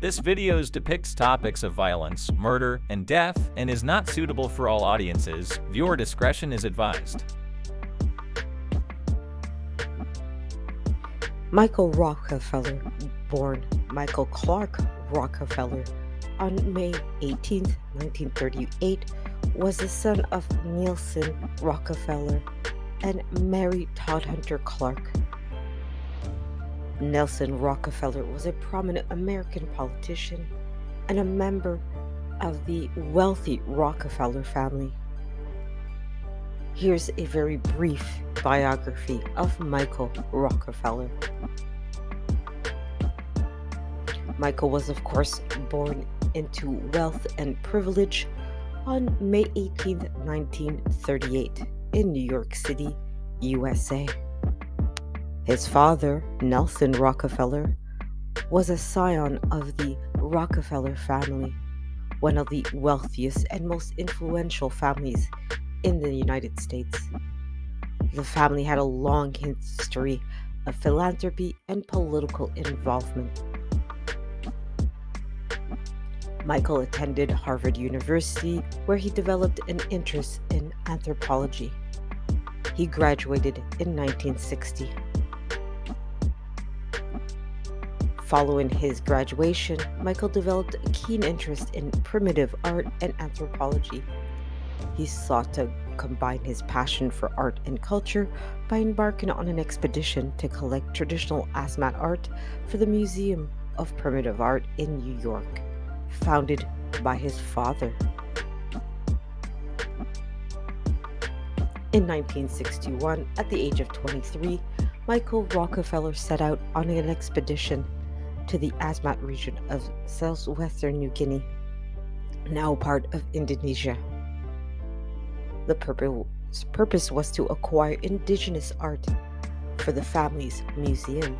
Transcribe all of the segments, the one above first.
This video depicts topics of violence, murder, and death and is not suitable for all audiences. Viewer discretion is advised. Michael Rockefeller, born Michael Clark Rockefeller on May 18, 1938, was the son of Nelson Rockefeller and Mary Todd Hunter Clark. Nelson Rockefeller was a prominent American politician and a member of the wealthy Rockefeller family. Here's a very brief biography of Michael Rockefeller. Michael was, of course, born into wealth and privilege on May 18, 1938, in New York City, USA. His father, Nelson Rockefeller, was a scion of the Rockefeller family, one of the wealthiest and most influential families in the United States. The family had a long history of philanthropy and political involvement. Michael attended Harvard University, where he developed an interest in anthropology. He graduated in 1960. Following his graduation, Michael developed a keen interest in primitive art and anthropology. He sought to combine his passion for art and culture by embarking on an expedition to collect traditional Asmat art for the Museum of Primitive Art in New York, founded by his father. In 1961, at the age of 23, Michael Rockefeller set out on an expedition to the Asmat region of southwestern New Guinea, now part of Indonesia. The purpose was to acquire indigenous art for the family's museum.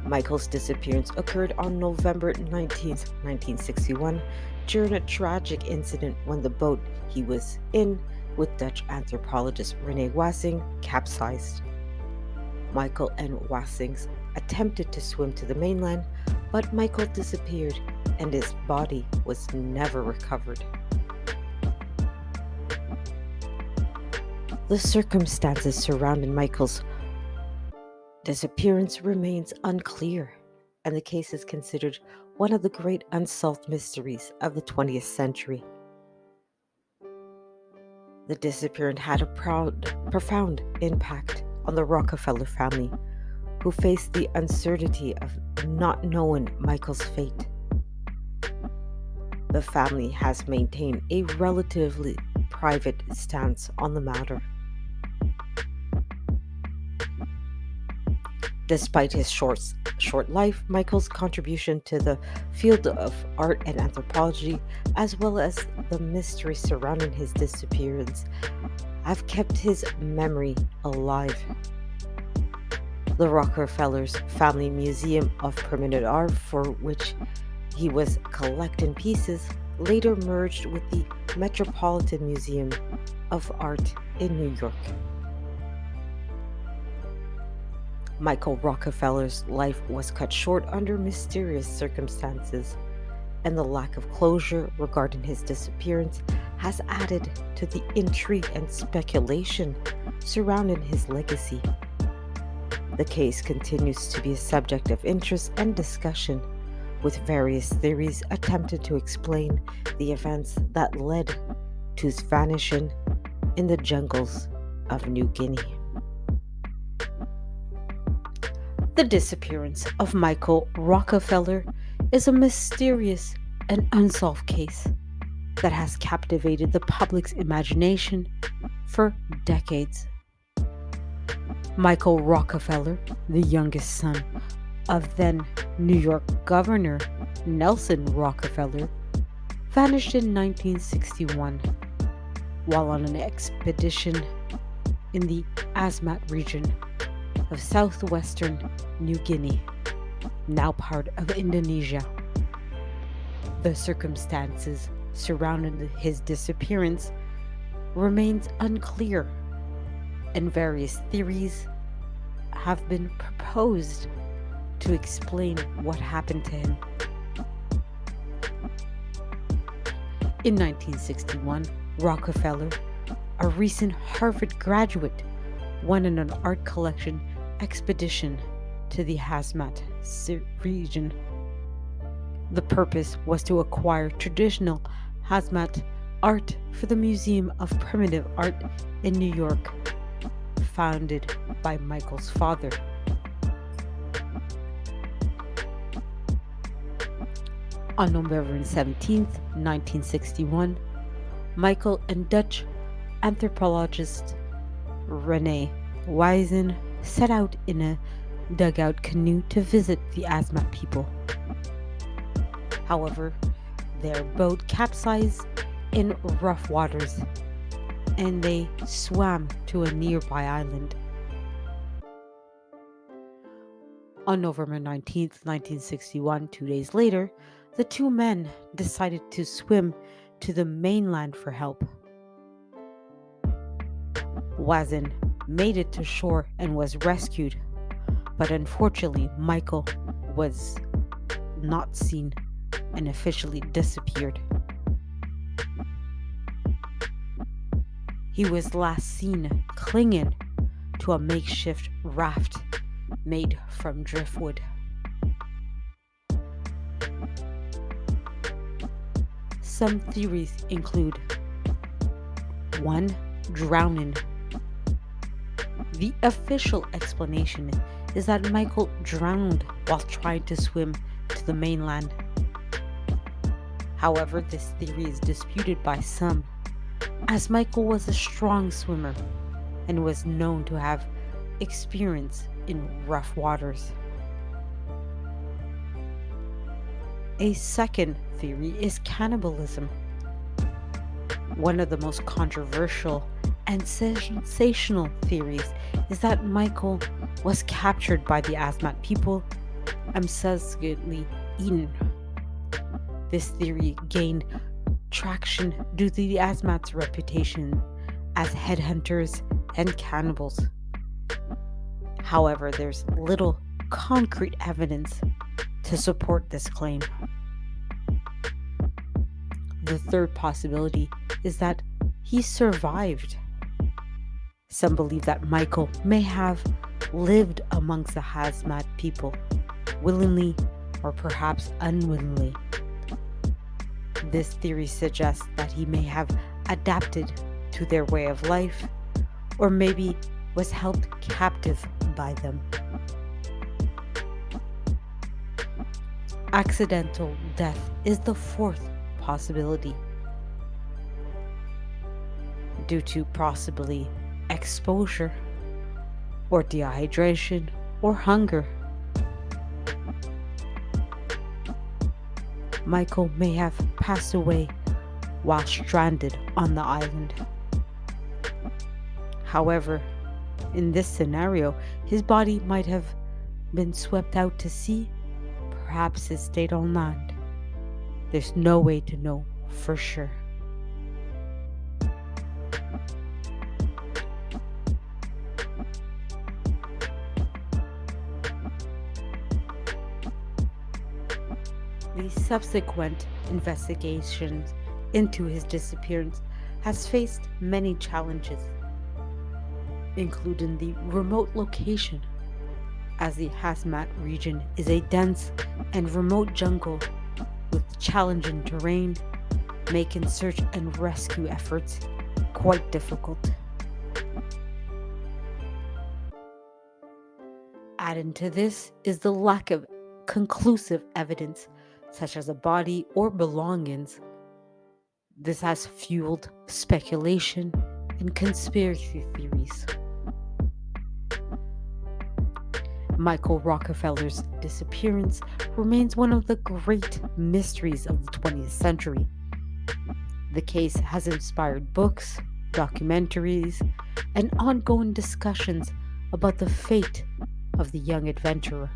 Michael's disappearance occurred on November 19, 1961, during a tragic incident when the boat he was in with Dutch anthropologist Rene Wassing capsized. Michael and Wassings attempted to swim to the mainland, but Michael disappeared and his body was never recovered. The circumstances surrounding Michael's disappearance remains unclear, and the case is considered one of the great unsolved mysteries of the 20th century. The disappearance had a profound impact on the Rockefeller family, who faced the uncertainty of not knowing Michael's fate. The family has maintained a relatively private stance on the matter. Despite his short life, Michael's contribution to the field of art and anthropology, as well as the mystery surrounding his disappearance, have kept his memory alive. The Rockefeller's Family Museum of Primitive Art, for which he was collecting pieces, later merged with the Metropolitan Museum of Art in New York. Michael Rockefeller's life was cut short under mysterious circumstances, and the lack of closure regarding his disappearance has added to the intrigue and speculation surrounding his legacy. The case continues to be a subject of interest and discussion, with various theories attempting to explain the events that led to his vanishing in the jungles of New Guinea. The disappearance of Michael Rockefeller is a mysterious and unsolved case that has captivated the public's imagination for decades. Michael Rockefeller, the youngest son of then New York Governor Nelson Rockefeller, vanished in 1961 while on an expedition in the Asmat region of southwestern New Guinea, now part of Indonesia. The circumstances surrounding his disappearance remains unclear, and various theories have been proposed to explain what happened to him. In 1961, Rockefeller, a recent Harvard graduate, went on an art collection expedition to the Hazmat region. The purpose was to acquire traditional Hazmat art for the Museum of Primitive Art in New York, founded by Michael's father. On November 17, 1961, Michael and Dutch anthropologist René Wijzen set out in a dugout canoe to visit the Asmat people. However, their boat capsized in rough waters and they swam to a nearby island. On November 19, 1961, 2 days later, the two men decided to swim to the mainland for help. Wijzen made it to shore and was rescued, but unfortunately, Michael was not seen and officially disappeared. He was last seen clinging to a makeshift raft made from driftwood. Some theories include 1. Drowning. The official explanation is that Michael drowned while trying to swim to the mainland. However, this theory is disputed by some, as Michael was a strong swimmer and was known to have experience in rough waters. A second theory is cannibalism. One of the most controversial and sensational theories is that Michael was captured by the Asmat people and subsequently eaten. This theory gained traction due to the Asmat's reputation as headhunters and cannibals. However, there's little concrete evidence to support this claim. The third possibility is that he survived. Some believe that Michael may have lived amongst the Hazmat people, willingly or perhaps unwillingly. This theory suggests that he may have adapted to their way of life, or maybe was held captive by them. Accidental death is the fourth possibility, due to possibly exposure or dehydration or hunger. Michael may have passed away while stranded on the island. However, in this scenario, his body might have been swept out to sea. Perhaps it stayed on land. There's no way to know for sure. The subsequent investigations into his disappearance has faced many challenges, including the remote location, as the Hazmat region is a dense and remote jungle with challenging terrain, making search and rescue efforts quite difficult. Adding to this is the lack of conclusive evidence, such as a body or belongings. This has fueled speculation and conspiracy theories. Michael Rockefeller's disappearance remains one of the great mysteries of the 20th century. The case has inspired books, documentaries, and ongoing discussions about the fate of the young adventurer.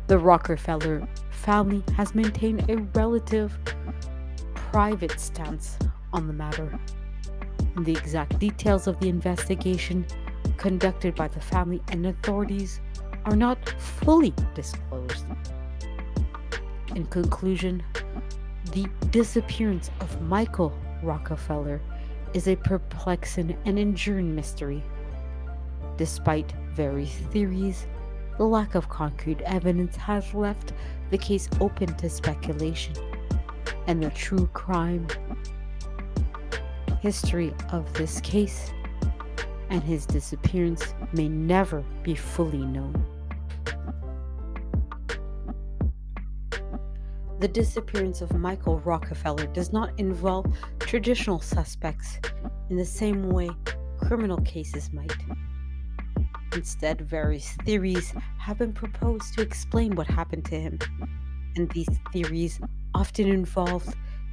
The Rockefeller family has maintained a relative private stance on the matter. The exact details of the investigation conducted by the family and authorities are not fully disclosed. In conclusion, the disappearance of Michael Rockefeller is a perplexing and enduring mystery. Despite various theories, the lack of concrete evidence has left the case open to speculation, and the true crime history of this case and his disappearance may never be fully known. The disappearance of Michael Rockefeller does not involve traditional suspects in the same way criminal cases might. Instead, various theories have been proposed to explain what happened to him, and these theories often involve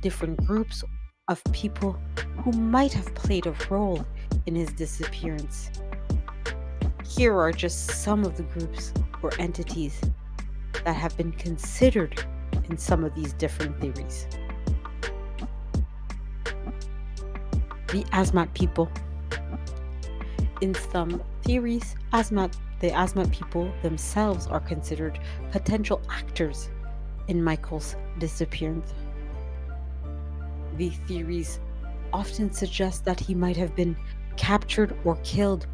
different groups of people who might have played a role in his disappearance. Here are just some of the groups or entities that have been considered in some of these different theories. The Asmat people. In some theories, the Asmat people themselves are considered potential actors in Michael's disappearance. The theories often suggest that he might have been captured or killed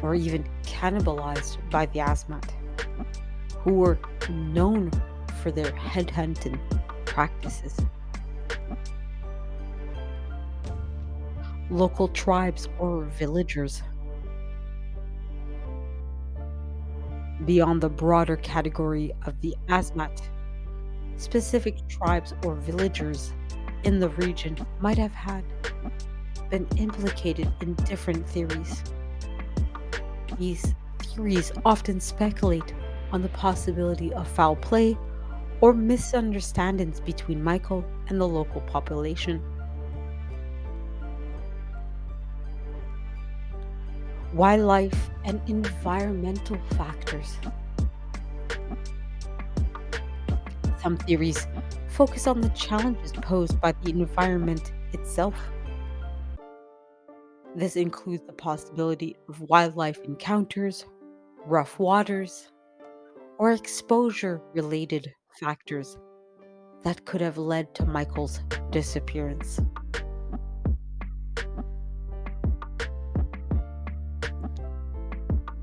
or even cannibalized by the Asmat, who were known for their headhunting practices. Local tribes or villagers. Beyond the broader category of the Asmat, specific tribes or villagers in the region might have been implicated in different theories. These theories often speculate on the possibility of foul play or misunderstandings between Michael and the local population. Wildlife and environmental factors. Some theories focus on the challenges posed by the environment itself. This includes the possibility of wildlife encounters, rough waters, or exposure-related factors that could have led to Michael's disappearance.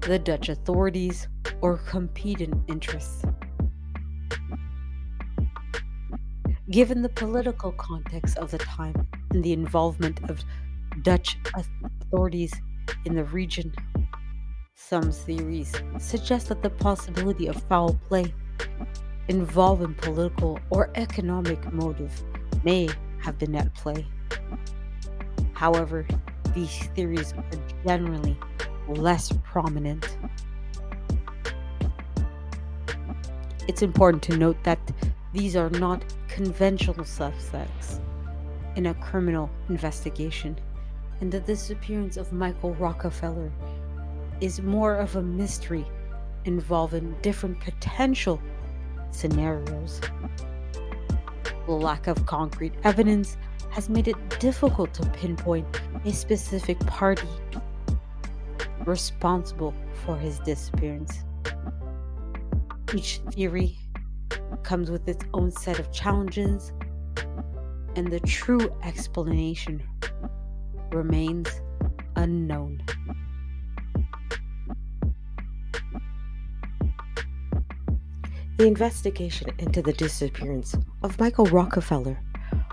The Dutch authorities or competing interests. Given the political context of the time and the involvement of Dutch authorities in the region, some theories suggest that the possibility of foul play involving political or economic motive may have been at play. However, these theories are generally less prominent. It's important to note that these are not conventional suspects in a criminal investigation, and the disappearance of Michael Rockefeller is more of a mystery involving different potential scenarios. The lack of concrete evidence has made it difficult to pinpoint a specific party responsible for his disappearance. Each theory comes with its own set of challenges, and the true explanation remains unknown. The investigation into the disappearance of Michael Rockefeller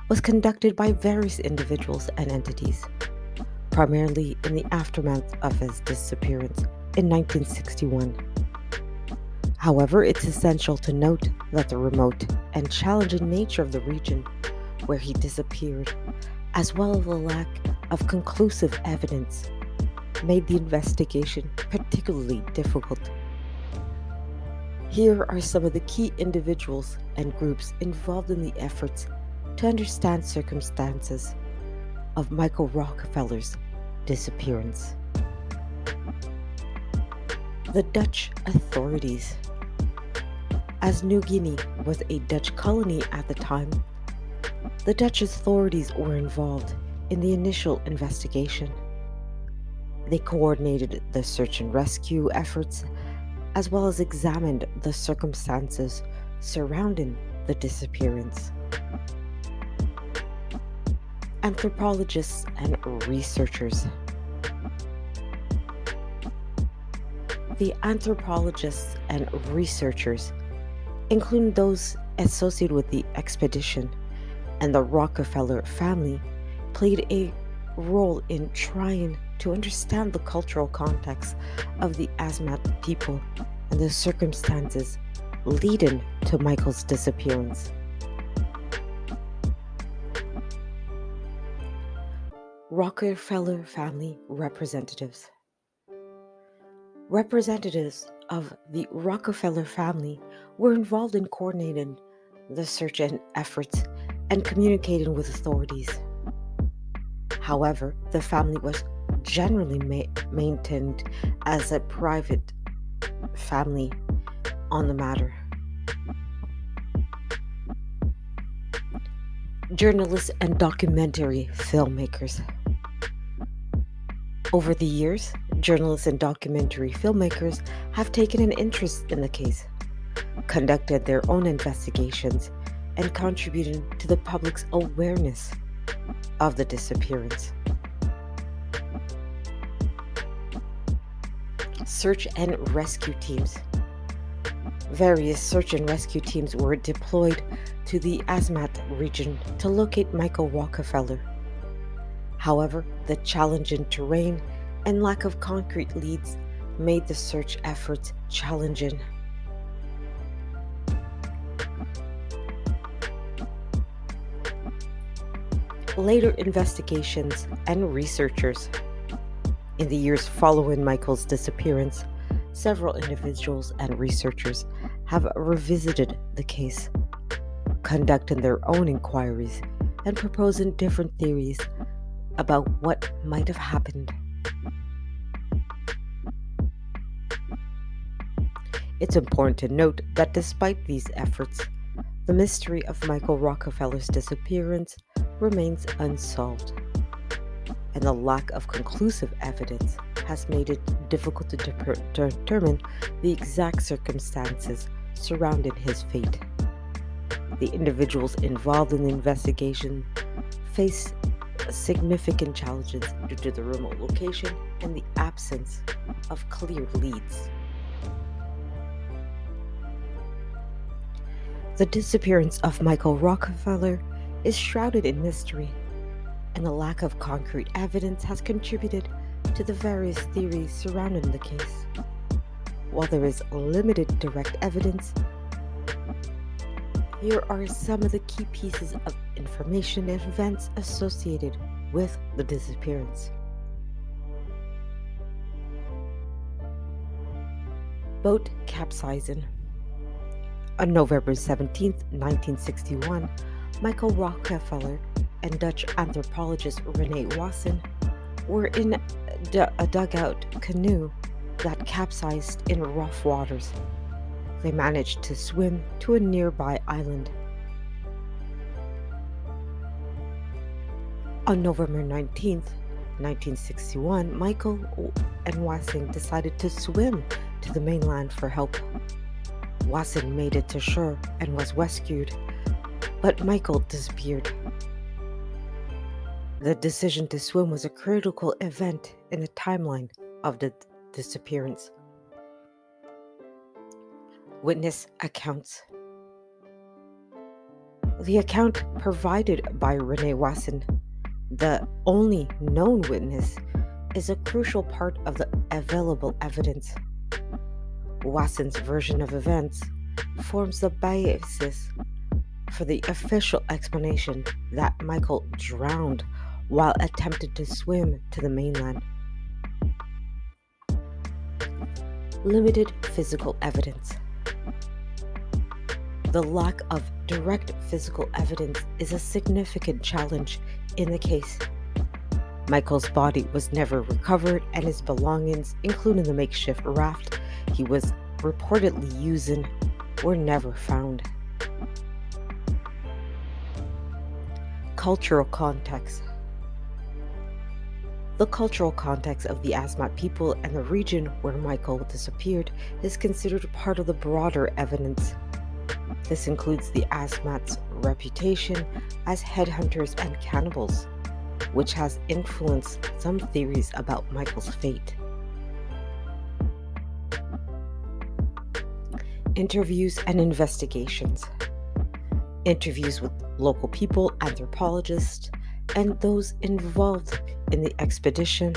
was conducted by various individuals and entities, primarily in the aftermath of his disappearance in 1961. However, it's essential to note that the remote and challenging nature of the region where he disappeared, as well as the lack of conclusive evidence, made the investigation particularly difficult. Here are some of the key individuals and groups involved in the efforts to understand circumstances of Michael Rockefeller's disappearance. The Dutch authorities. As New Guinea was a Dutch colony at the time, the Dutch authorities were involved in the initial investigation. They coordinated the search and rescue efforts as well as examined the circumstances surrounding the disappearance. Anthropologists and researchers. The anthropologists and researchers, including those associated with the expedition and the Rockefeller family, played a role in trying to understand the cultural context of the Asmat people and the circumstances leading to Michael's disappearance. Rockefeller family representatives. Representatives of the Rockefeller family were involved in coordinating the search and efforts and communicating with authorities. However, the family was generally maintained as a private family on the matter. Journalists and documentary filmmakers. Over the years, journalists and documentary filmmakers have taken an interest in the case, conducted their own investigations, and contributed to the public's awareness of the disappearance. Search and rescue teams. Various search and rescue teams were deployed to the Asmat region to locate Michael Rockefeller. However, the challenging terrain and lack of concrete leads made the search efforts challenging. Later investigations and researchers. In the years following Michael's disappearance, several individuals and researchers have revisited the case, conducting their own inquiries and proposing different theories about what might have happened. It's important to note that despite these efforts, the mystery of Michael Rockefeller's disappearance remains unsolved, and the lack of conclusive evidence has made it difficult to determine the exact circumstances surrounding his fate. The individuals involved in the investigation face significant challenges due to the remote location and the absence of clear leads. The disappearance of Michael Rockefeller is shrouded in mystery, and the lack of concrete evidence has contributed to the various theories surrounding the case. While there is limited direct evidence, here are some of the key pieces of information and events associated with the disappearance. Boat capsizing. On November 17, 1961, Michael Rockefeller and Dutch anthropologist Rene Wasson were in a dugout canoe that capsized in rough waters. They managed to swim to a nearby island. On November 19, 1961, Michael and Wasson decided to swim to the mainland for help. Wasson made it to shore and was rescued, but Michael disappeared. The decision to swim was a critical event in the timeline of the disappearance. Witness accounts. The account provided by Rene Wasson, the only known witness, is a crucial part of the available evidence. Wasson's version of events forms the basis for the official explanation that Michael drowned while attempting to swim to the mainland. Limited physical evidence. The lack of direct physical evidence is a significant challenge in the case. Michael's body was never recovered, and his belongings, including the makeshift raft he was reportedly using, were never found. Cultural context. The cultural context of the Asmat people and the region where Michael disappeared is considered part of the broader evidence. This includes the Asmats' reputation as headhunters and cannibals, which has influenced some theories about Michael's fate. Interviews and investigations. Interviews with local people, anthropologists, and those involved in the expedition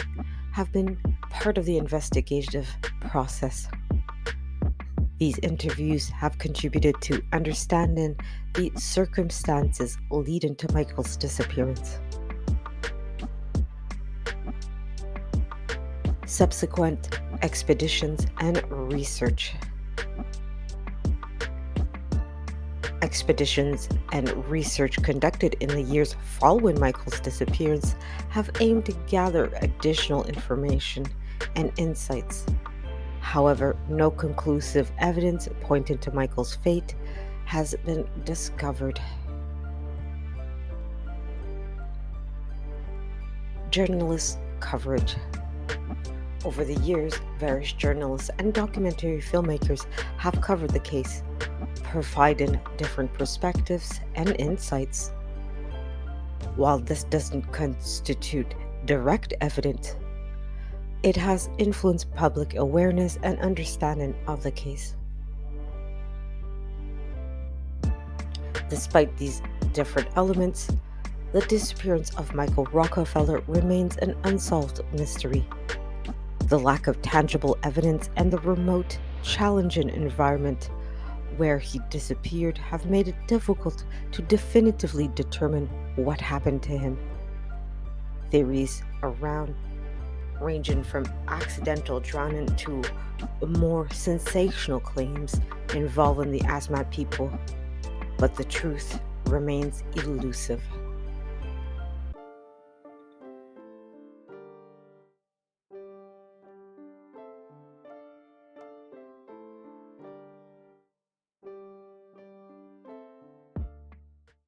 have been part of the investigative process. These interviews have contributed to understanding the circumstances leading to Michael's disappearance. Subsequent expeditions and research. Expeditions and research conducted in the years following Michael's disappearance have aimed to gather additional information and insights. However, no conclusive evidence pointing to Michael's fate has been discovered. Journalist coverage. Over the years, various journalists and documentary filmmakers have covered the case, providing different perspectives and insights. While this doesn't constitute direct evidence, it has influenced public awareness and understanding of the case. Despite these different elements, the disappearance of Michael Rockefeller remains an unsolved mystery. The lack of tangible evidence and the remote, challenging environment where he disappeared have made it difficult to definitively determine what happened to him. Theories around ranging from accidental drowning to more sensational claims involving the Asmat people, but the truth remains elusive.